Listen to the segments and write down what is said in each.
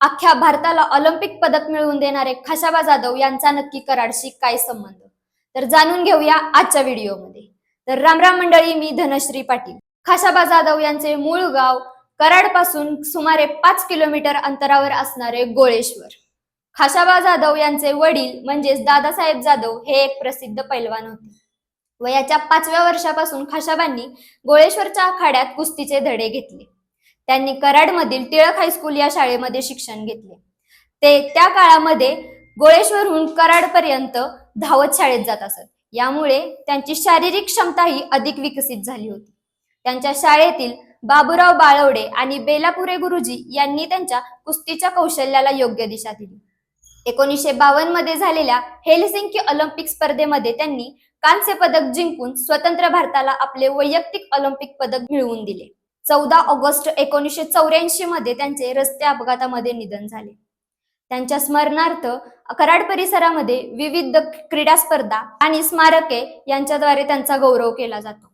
अख्ख्या भारताला ऑलिम्पिक पदक मिळवून देणारे खाशाबा जाधव यांचा नक्की कराडशी काय संबंध, तर जाणून घेऊया आजच्या व्हिडिओमध्ये। तर रामराम मंडळी, मी धनश्री पाटील। खाशाबा जाधव यांचे मूळ गाव कराड पासून सुमारे 5 किलोमीटर अंतरावर असणारे गोळेश्वर। खाशाबा जाधव यांचे वडील म्हणजेच दादासाहेब जाधव हे एक प्रसिद्ध पैलवान होते। वयाच्या 5व्या वर्षापासून खाशाबांनी गोळेश्वरच्या आखाड्यात कुस्तीचे धडे घेतले। त्यांनी कराडमधील टिळक हायस्कूल या शाळेमध्ये शिक्षण घेतले। ते त्या काळामध्ये गोळेश्वरहून कराडपर्यंत धावत शाळेत जात असत, यामुळे त्यांची शारीरिक क्षमताही अधिक विकसित झाली होती। त्यांच्या शाळेतील बाबूराव बाळवडे आणि बेलापुरे गुरुजी यांनी त्यांच्या कुस्तीच्या कौशल्याला योग्य दिशा दिली। 1952 मध्ये झालेल्या हेलसिंकी ऑलिम्पिक स्पर्धेमध्ये त्यांनी कांस्य पदक जिंकून स्वतंत्र भारताला आपले वैयक्तिक ऑलिम्पिक पदक मिळवून दिले। 14 ऑगस्ट 1984 मध्ये त्यांचे रस्ते अपघातामध्ये निधन झाले। त्यांच्या स्मरणार्थ कराड परिसरामध्ये विविध क्रीडा स्पर्धा आणि स्मारके यांच्याद्वारे त्यांचा गौरव केला जातो।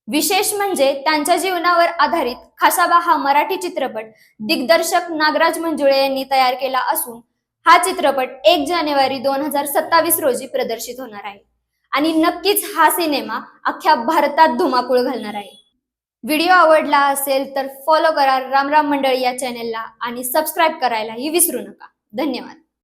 विशेष म्हणजे त्यांच्या जीवनावर आधारित खाशाबा हा मराठी चित्रपट दिग्दर्शक नागराज मंजुळे यांनी तयार केला असून हा चित्रपट 1 जानेवारी 2027 रोजी प्रदर्शित होणार आहे आणि नक्कीच हा सिनेमा अख्ख्या भारतात धुमाकूळ घालणार आहे। व्हिडिओ आवडला असेल तर फॉलो करा रामराम मंडळी या चॅनेलला आणि सबस्क्राईब करायलाही विसरू नका। धन्यवाद।